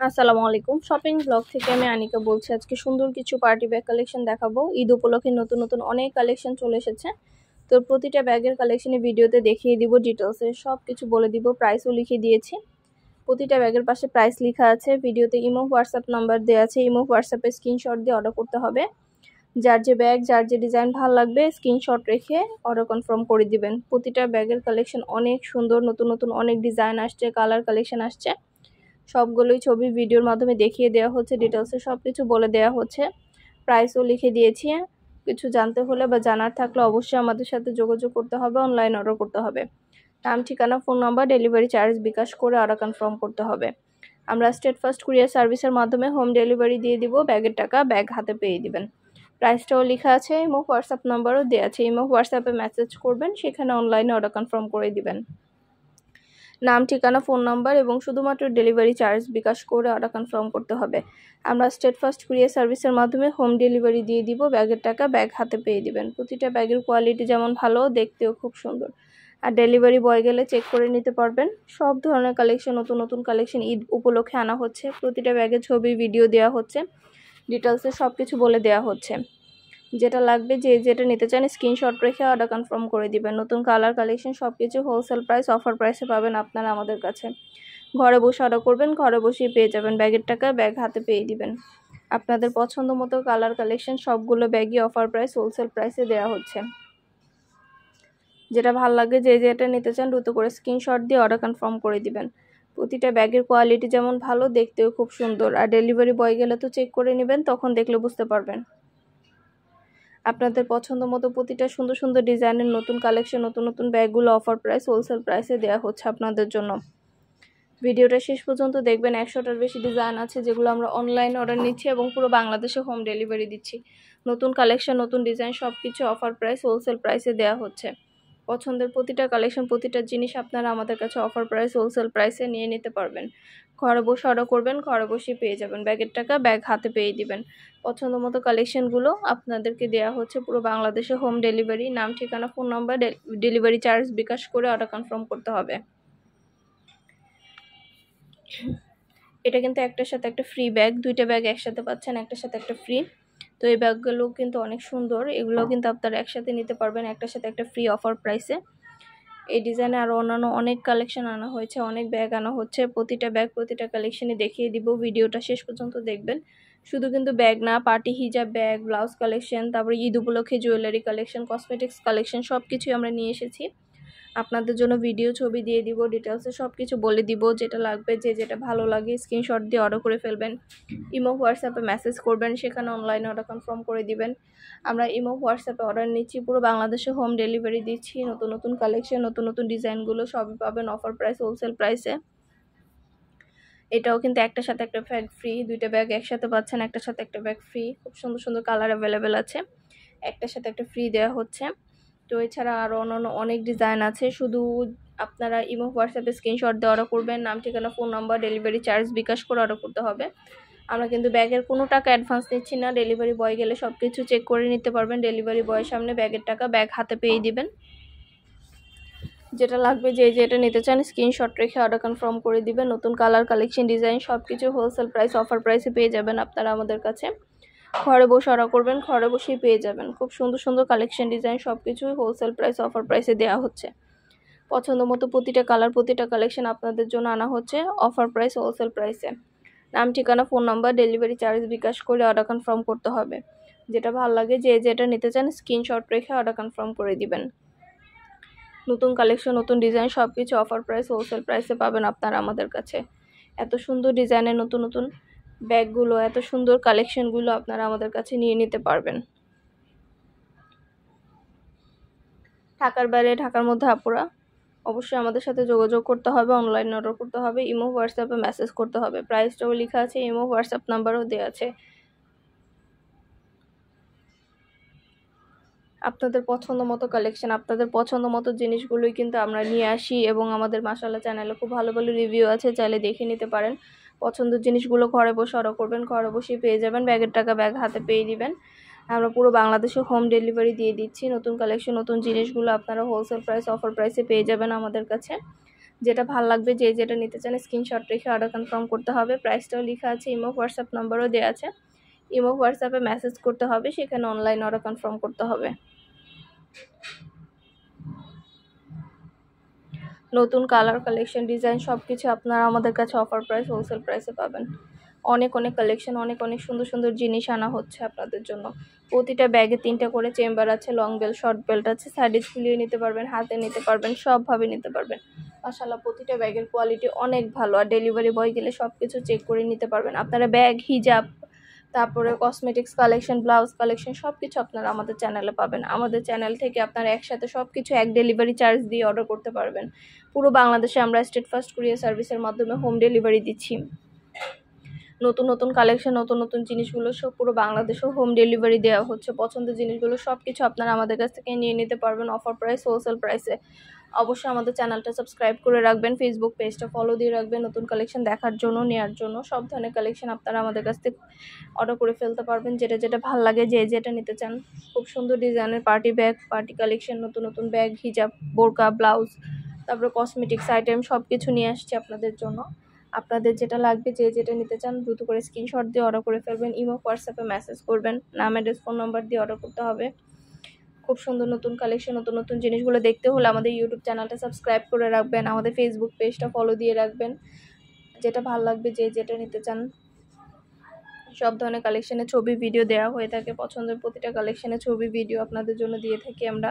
আসসালামু আলাইকুম। Shopping blog থেকে আমি আনিকা বলছি। আজকে সুন্দর কিছু পার্টি ব্যাগ কালেকশন দেখাবো। ঈদ উপলক্ষে নতুন নতুন অনেক কালেকশন চলে এসেছে। তো প্রতিটা ব্যাগের কালেকশনে ভিডিওতে দেখিয়ে দিব, ডিটেলসে সব কিছু বলে দিব, প্রাইসও লিখে দিয়েছি। প্রতিটা ব্যাগের পাশে প্রাইস লেখা আছে। ভিডিওতে ইমো হোয়াটসঅ্যাপ নাম্বার দেওয়া আছে। ইমো হোয়াটসঅ্যাপে স্ক্রিনশট দিয়ে অর্ডার করতে হবে। যার যে ব্যাগ, যার যে ডিজাইন ভালো লাগবে স্ক্রিনশট রেখে অর্ডার কনফার্ম করে দিবেন। প্রতিটা ব্যাগের কালেকশন অনেক সুন্দর, নতুন নতুন অনেক ডিজাইন আসছে, কালার কালেকশন আসছে। সবগুলোই ছবি ভিডিওর মাধ্যমে দেখিয়ে দেওয়া হচ্ছে, ডিটেলসে সব কিছু বলে দেওয়া হচ্ছে, প্রাইসও লিখে দিয়েছি। কিছু জানতে হলে বা জানার থাকলে অবশ্যই আমাদের সাথে যোগাযোগ করতে হবে, অনলাইন অর্ডার করতে হবে। নাম, ঠিকানা, ফোন নাম্বার, ডেলিভারি চার্জ বিকাশ করে অর্ডার কনফার্ম করতে হবে। আমরা স্টেট ফার্স্ট কুরিয়ার সার্ভিসের মাধ্যমে হোম ডেলিভারি দিয়ে দিব। ব্যাগের টাকা ব্যাগ হাতে পেয়ে দিবেন। প্রাইসটাও লেখা আছে, ইমো হোয়াটসঅ্যাপ নাম্বারও দেওয়া আছে। ইমো হোয়াটসঅ্যাপে মেসেজ করবেন, সেখানে অনলাইনে অর্ডার কনফার্ম করে দিবেন। নাম, ঠিকানা, ফোন নাম্বার এবং শুধুমাত্র ডেলিভারি চার্জ বিকাশ করে অর্ডার কনফার্ম করতে হবে। আমরা স্টেট ফার্স্ট কুরিয়ার সার্ভিসের মাধ্যমে হোম ডেলিভারি দিয়ে দিব। ব্যাগের টাকা ব্যাগ হাতে পেয়ে দিবেন। প্রতিটা ব্যাগের কোয়ালিটি যেমন ভালো, দেখতেও খুব সুন্দর। আর ডেলিভারি বয় গেলে চেক করে নিতে পারবেন। সব ধরনের কালেকশন, নতুন নতুন কালেকশন ঈদ উপলক্ষে আনা হচ্ছে। প্রতিটা ব্যাগের ছবি ভিডিও দেওয়া হচ্ছে, ডিটেলসে সব কিছু বলে দেওয়া হচ্ছে। যেটা লাগবে, যে যেটা নিতে চান স্ক্রিনশট রেখে অর্ডার কনফার্ম করে দিবেন। নতুন কালার কালেকশন সব কিছু হোলসেল প্রাইস, অফার প্রাইসে পাবেন আপনারা আমাদের কাছে। ঘরে বসে অর্ডার করবেন, ঘরে বসেই পেয়ে যাবেন। ব্যাগের টাকা ব্যাগ হাতে পেয়ে দিবেন। আপনাদের পছন্দ মতো কালার কালেকশন সবগুলো ব্যাগই অফার প্রাইস, হোলসেল প্রাইসে দেওয়া হচ্ছে। যেটা ভালো লাগে, যে যেটা নিতে চান দ্রুত করে স্ক্রিনশট দিয়ে অর্ডার কনফার্ম করে দিবেন। প্রতিটা ব্যাগের কোয়ালিটি যেমন ভালো, দেখতেও খুব সুন্দর। আর ডেলিভারি বয় গেলে তো চেক করে নেবেন, তখন দেখলে বুঝতে পারবেন। আপনাদের পছন্দ মতো প্রতিটা সুন্দর সুন্দর ডিজাইনের নতুন কালেকশন, নতুন নতুন ব্যাগগুলো অফার প্রাইস, হোলসেল প্রাইসে দেওয়া হচ্ছে আপনাদের জন্য। ভিডিওটা শেষ পর্যন্ত দেখবেন। 100টার বেশি ডিজাইন আছে যেগুলো আমরা অনলাইন অর্ডার নিচ্ছি এবং পুরো বাংলাদেশে হোম ডেলিভারি দিচ্ছি। নতুন কালেকশন, নতুন ডিজাইন সব কিছু অফার প্রাইস, হোলসেল প্রাইসে দেওয়া হচ্ছে। পছন্দের প্রতিটা কালেকশন, প্রতিটা জিনিস আপনারা আমাদের কাছে অফার প্রাইস, হোলসেল প্রাইসে নিয়ে নিতে পারবেন। ঘরে বসে অর্ডার করবেন, ঘরে বসেই পেয়ে যাবেন। ব্যাগের টাকা ব্যাগ হাতে পেয়ে দিবেন। পছন্দ মতো কালেকশনগুলো আপনাদেরকে দেওয়া হচ্ছে পুরো বাংলাদেশে হোম ডেলিভারি। নাম, ঠিকানা, ফোন নাম্বার, ডেলিভারি চার্জ বিকাশ করে অর্ডার কনফার্ম করতে হবে। এটা কিন্তু একটার সাথে একটা ফ্রি ব্যাগ, দুইটা ব্যাগ একসাথে পাচ্ছেন, একটার সাথে একটা ফ্রি। তো এই ব্যাগগুলো কিন্তু অনেক সুন্দর, এগুলো কিন্তু আপনারা একসাথে নিতে পারবেন, একটার সাথে একটা ফ্রি অফার প্রাইসে। এই ডিজাইনে আরও অন্যান্য অনেক কালেকশন আনা হয়েছে, অনেক ব্যাগ আনা হচ্ছে। প্রতিটা ব্যাগ, প্রতিটা কালেকশনে দেখিয়ে দিব। ভিডিওটা শেষ পর্যন্ত দেখবেন। শুধু কিন্তু ব্যাগ না, পার্টি হিজাব ব্যাগ, ব্লাউজ কালেকশন, তারপরে ঈদ উপলক্ষে জুয়েলারি কালেকশন, কসমেটিক্স কালেকশন সব কিছুই আমরা নিয়ে এসেছি আপনাদের জন্য। ভিডিও ছবি দিয়ে দিব, ডিটেলসে সব কিছু বলে দিব। যেটা লাগবে, যে যেটা ভালো লাগে স্ক্রিনশট দিয়ে অর্ডার করে ফেলবেন। ইমো হোয়াটসঅ্যাপে মেসেজ করবেন, সেখানে অনলাইনে অর্ডার কনফার্ম করে দিবেন। আমরা ইমো হোয়াটসঅ্যাপে অর্ডার নিচ্ছি, পুরো বাংলাদেশে হোম ডেলিভারি দিচ্ছি। নতুন নতুন কালেকশন, নতুন নতুন ডিজাইনগুলো সবই পাবেন অফার প্রাইস, হোলসেল প্রাইসে। এটাও কিন্তু একটার সাথে একটা ব্যাগ ফ্রি, দুইটা ব্যাগ একসাথে পাচ্ছেন, একটার সাথে একটা ব্যাগ ফ্রি। খুব সুন্দর সুন্দর কালার অ্যাভেলেবেল আছে, একটার সাথে একটা ফ্রি দেওয়া হচ্ছে। তো এছাড়া আরও অন্যান্য অনেক ডিজাইন আছে। শুধু আপনারা ইমো হোয়াটসঅ্যাপে স্ক্রিনশট দিয়ে অর্ডার করবেন। নাম, ঠিকানা, ফোন নাম্বার, ডেলিভারি চার্জ বিকাশ করে অর্ডার করতে হবে। আমরা কিন্তু ব্যাগের কোনো টাকা অ্যাডভান্স নিচ্ছি না। ডেলিভারি বয় গেলে সব কিছু চেক করে নিতে পারবেন। ডেলিভারি বয়ের সামনে ব্যাগের টাকা ব্যাগ হাতে পেয়ে দিবেন। যেটা লাগবে, যে যেটা নিতে চান স্ক্রিনশট রেখে অর্ডার কনফার্ম করে দিবেন। নতুন কালার কালেকশন, ডিজাইন সব কিছু হোলসেল প্রাইস, অফার প্রাইসে পেয়ে যাবেন আপনারা আমাদের কাছে। ঘরে বসে অর্ডার করবেন, ঘরে বসেই পেয়ে যাবেন। খুব সুন্দর সুন্দর কালেকশন, ডিজাইন সব কিছুই হোলসেল প্রাইস, অফার প্রাইসে দেওয়া হচ্ছে। পছন্দ মতো প্রতিটা কালার, প্রতিটা কালেকশন আপনাদের জন্য আনা হচ্ছে অফার প্রাইস, হোলসেল প্রাইসে। নাম, ঠিকানা, ফোন নাম্বার, ডেলিভারি চার্জ বিকাশ করে অর্ডার কনফার্ম করতে হবে। যেটা ভালো লাগে, যে যেটা নিতে চান স্ক্রিনশট রেখে অর্ডার কনফার্ম করে দিবেন। নতুন কালেকশন, নতুন ডিজাইন সব কিছু অফার প্রাইস, হোলসেল প্রাইসে পাবেন আপনারা আমাদের কাছে। এত সুন্দর ডিজাইনের নতুন নতুন ব্যাগগুলো, এত সুন্দর কালেকশনগুলো আপনারা আমাদের কাছে নিয়ে নিতে পারবেন। ঢাকার বাইরে, ঢাকার মধ্যে আপুরা অবশ্যই আমাদের সাথে যোগাযোগ করতে হবে, অনলাইন অর্ডার করতে হবে, ইমো হোয়াটসঅ্যাপে মেসেজ করতে হবে। প্রাইসটাও লেখা আছে, ইমো হোয়াটসঅ্যাপ নাম্বারও দেওয়া আছে। আপনাদের পছন্দ মতো কালেকশন, আপনাদের পছন্দ মতো জিনিসগুলোই কিন্তু আমরা নিয়ে আসি এবং আমাদের মাশাআল্লাহ চ্যানেলে খুব ভালো ভালো রিভিউ আছে, চাইলে দেখে নিতে পারেন। পছন্দের জিনিসগুলো ঘরে বসে অর্ডার করবেন, ঘরে বসেই পেয়ে যাবেন। ব্যাগের টাকা ব্যাগ হাতে পেয়ে দিবেন। আমরা পুরো বাংলাদেশে হোম ডেলিভারি দিয়ে দিচ্ছি। নতুন কালেকশন, নতুন জিনিসগুলো আপনারা হোলসেল প্রাইস, অফার প্রাইসে পেয়ে যাবেন আমাদের কাছে। যেটা ভালো লাগবে, যে যেটা নিতে চান স্ক্রিনশট রেখে অর্ডার কনফার্ম করতে হবে। প্রাইসটাও লেখা আছে, ইমো হোয়াটসঅ্যাপ নাম্বারও দেওয়া আছে। ইমো হোয়াটসঅ্যাপে মেসেজ করতে হবে, সেখানে অনলাইন অর্ডার কনফার্ম করতে হবে। নতুন কালার, কালেকশন, ডিজাইন সব কিছু আপনারা আমাদের কাছে অফার প্রাইস, হোলসেল প্রাইসে পাবেন। অনেক কালেকশন, অনেক সুন্দর সুন্দর জিনিস আনা হচ্ছে আপনাদের জন্য। প্রতিটা ব্যাগে 3টা করে চেম্বার আছে, লং বেল্ট, শর্ট বেল্ট আছে, সাইডে ঝুলিয়ে নিতে পারবেন, হাতে নিতে পারবেন, সবভাবে নিতে পারবেন। মাশাআল্লাহ, প্রতিটা ব্যাগের কোয়ালিটি অনেক ভালো, আর ডেলিভারি বয় গেলে সব কিছু চেক করে নিতে পারবেন। আপনারা ব্যাগ, হিজাব, তারপরে কসমেটিক্স কালেকশন, ব্লাউজ কালেকশন সব কিছু আপনারা আমাদের চ্যানেলে পাবেন। আমাদের চ্যানেল থেকে আপনারা একসাথে সব কিছু এক ডেলিভারি চার্জ দিয়ে অর্ডার করতে পারবেন। পুরো বাংলাদেশে আমরা স্টেট ফার্স্ট কুরিয়ার সার্ভিসের মাধ্যমে হোম ডেলিভারি দিচ্ছি। নতুন কালেকশন, নতুন জিনিসগুলো সব পুরো বাংলাদেশেও হোম ডেলিভারি দেওয়া হচ্ছে। পছন্দের জিনিসগুলো সব কিছু আপনারা আমাদের কাছ থেকে নিয়ে নিতে পারবেন অফার প্রাইস, হোলসেল প্রাইসে। অবশ্যই আমাদের চ্যানেলটা সাবস্ক্রাইব করে রাখবেন, ফেসবুক পেজটা ফলো দিয়ে রাখবেন নতুন কালেকশন দেখার জন্য, নেওয়ার জন্য। সব ধরনের কালেকশন আপনারা আমাদের কাছ থেকে অর্ডার করে ফেলতে পারবেন, যেটা ভালো লাগে, যে যেটা নিতে চান। খুব সুন্দর ডিজাইনের পার্টি ব্যাগ, পার্টি কালেকশন, নতুন ব্যাগ, হিজাব, বোরকা, ব্লাউজ, তারপরে কসমেটিক্স আইটেম সব কিছু নিয়ে আসছি আপনাদের জন্য। আপনাদের যেটা লাগবে, যে যেটা নিতে চান দ্রুত করে স্ক্রিনশট দিয়ে অর্ডার করে ফেলবেন। ইমো হোয়াটসঅ্যাপে মেসেজ করবেন, নাম, অ্যাড্রেস, ফোন নাম্বার দিয়ে অর্ডার করতে হবে। খুব সুন্দর নতুন কালেকশন, নতুন জিনিসগুলো দেখতে হলে আমাদের ইউটিউব চ্যানেলটা সাবস্ক্রাইব করে রাখবেন, আমাদের ফেসবুক পেজটা ফলো দিয়ে রাখবেন। যেটা ভালো লাগবে, যে যেটা নিতে চান সব ধরনের কালেকশনের ছবি, ভিডিও দেওয়া হয়ে থাকে। পছন্দের প্রতিটা কালেকশনের ছবি, ভিডিও আপনাদের জন্য দিয়ে থাকি আমরা।